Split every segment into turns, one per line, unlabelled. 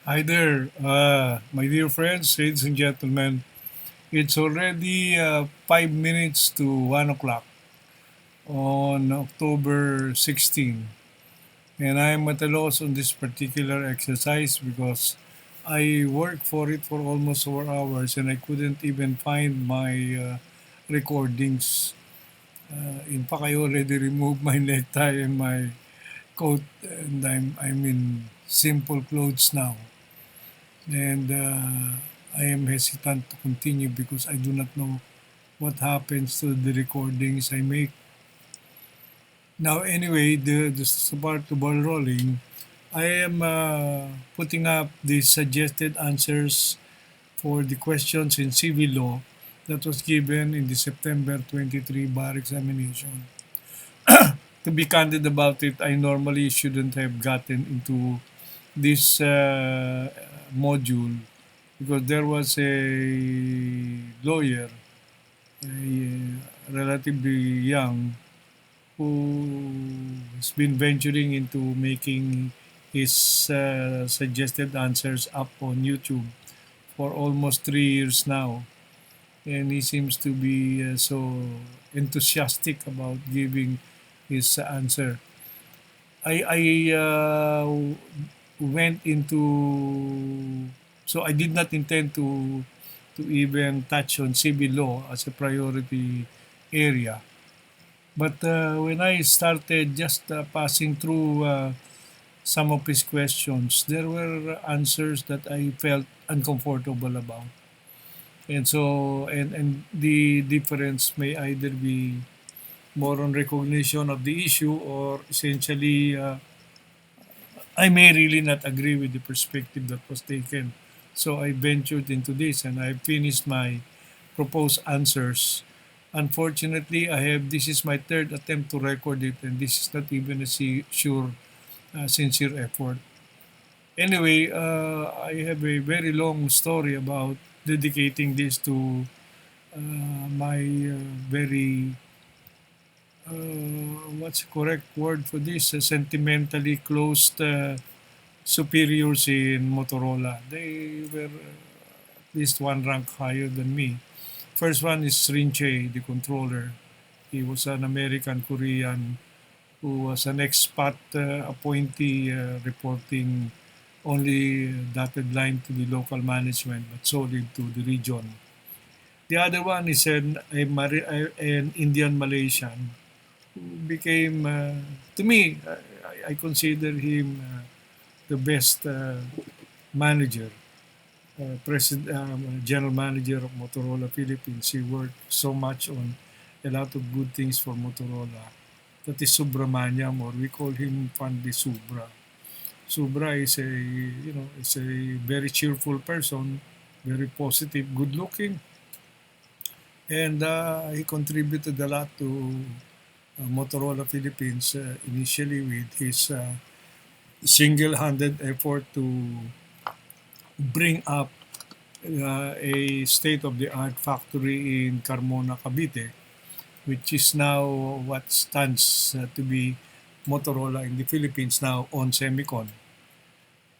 Hi there, my dear friends, ladies and gentlemen. It's already 5 minutes to 1 o'clock on October 16, and I'm at a loss on this particular exercise because I worked for it for almost 4 hours and I couldn't even find my recordings. In fact, I already removed my necktie and my coat, and I'm in simple clothes now. And I am hesitant to continue because I do not know what happens to the recordings I make. Now, anyway, to start the ball rolling, I am putting up the suggested answers for the questions in civil law that was given in the September 23 bar examination. To be candid about it, I normally shouldn't have gotten into this module because there was a lawyer, relatively young, who has been venturing into making his suggested answers up on YouTube for almost 3 years now. And he seems to be so enthusiastic about giving his answer. I went into, so I did not intend to even touch on civil law as a priority area. But when I started just passing through some of his questions, there were answers that I felt uncomfortable about. And so, and the difference may either be more on recognition of the issue or essentially I may really not agree with the perspective that was taken. So I ventured into this and I finished my proposed answers. Unfortunately, this is my third attempt to record it, and this is not even a sincere effort. Anyway, I have a very long story about dedicating this to my very what's the correct word for this? Sentimentally closed superiors in Motorola. They were at least one rank higher than me. First one is Rhyn, the controller. He was an American Korean who was an expat appointee reporting only dotted line to the local management but solid to the region. The other one is an Indian Malaysian who became, to me, I consider him the best manager, general manager of Motorola Philippines. He worked so much on a lot of good things for Motorola. That is Subramaniam, or we call him fondly Subra. Subra is is a very cheerful person, very positive, good looking, and he contributed a lot to Motorola Philippines initially with his single-handed effort to bring up a state-of-the-art factory in Carmona, Cavite, which is now what stands to be Motorola in the Philippines now on Semicon.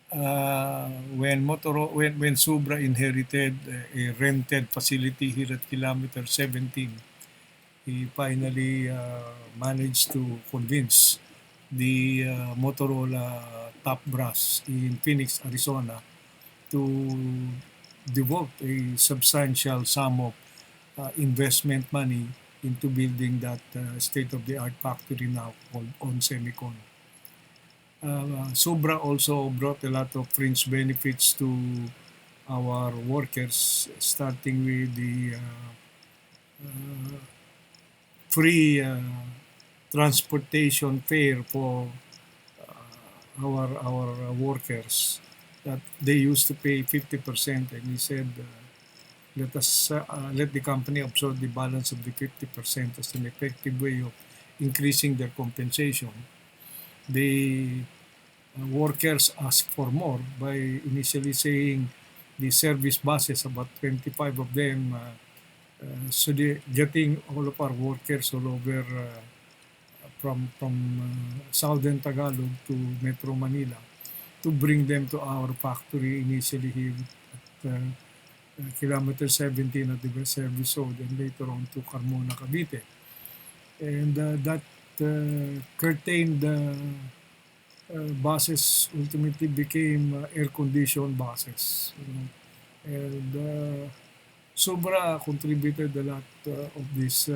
When Subra inherited a rented facility here at Kilometer 17, he finally managed to convince the Motorola top brass in Phoenix, Arizona, to devote a substantial sum of investment money into building that state-of-the-art factory now called on Semicon. Sobra also brought a lot of fringe benefits to our workers, starting with the uh, free transportation fare for our workers that they used to pay 50%, and he said let the company absorb the balance of the 50% as an effective way of increasing their compensation. The workers asked for more by initially saying the service buses, about 25 of them, so they getting all of our workers all over from southern Tagalog to Metro Manila. to bring them to our factory initially here at kilometer 17 at the West Service Road and later on to Carmona, Cavite. And that curtained buses ultimately became air-conditioned buses. You know. And Sobra contributed a lot of these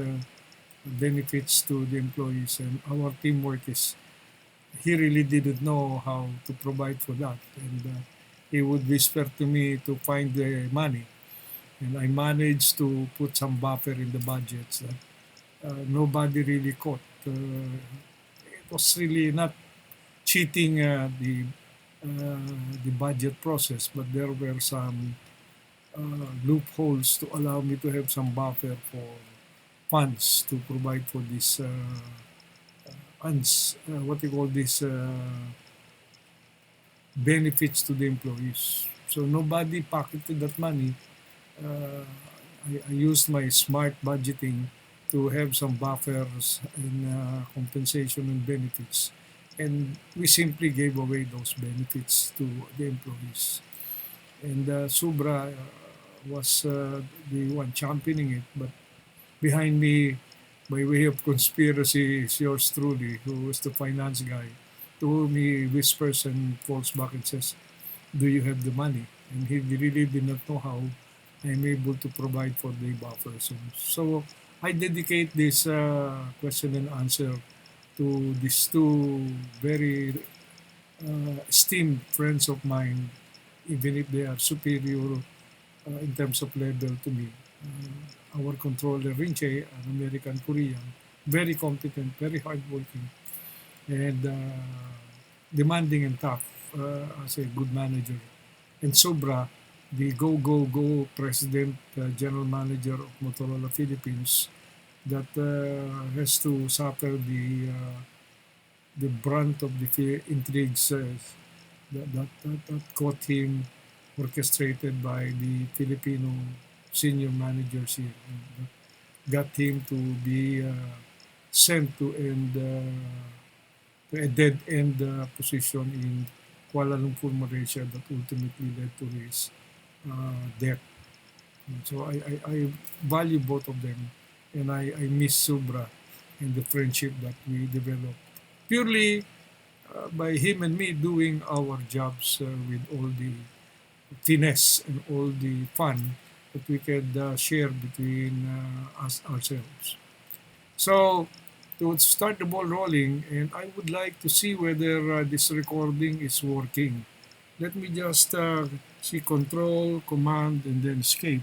benefits to the employees, and our teamwork is he really didn't know how to provide for that, and he would whisper to me to find the money, and I managed to put some buffer in the budgets that nobody really caught. It was really not cheating the budget process, but there were some loopholes to allow me to have some buffer for funds to provide for this what you call this benefits to the employees. So nobody pocketed that money. Uh, I used my smart budgeting to have some buffers in compensation and benefits. And we simply gave away those benefits to the employees. And Subra was the one championing it, but behind me, by way of conspiracy, is yours truly, who was the finance guy, to whom he whispers and falls back and says, "Do you have the money?" And he really did not know how I'm able to provide for the buffer zones. So I dedicate this question and answer to these two very esteemed friends of mine, even if they are superior in terms of level to me. Our controller, Rhyn, an American Korean, very competent, very hardworking, and demanding and tough as a good manager. And Sobra, the go president, general manager of Motorola Philippines, that has to suffer the brunt of the intrigues that caught him, orchestrated by the Filipino senior managers here, that got him to be sent to a dead end position in Kuala Lumpur, Malaysia, that ultimately led to his death. And so I value both of them, and I miss Subra and the friendship that we developed purely by him and me doing our jobs with all the finesse and all the fun that we could share between us ourselves. So to start the ball rolling, and I would like to see whether this recording is working. Let me just see control, command, and then escape.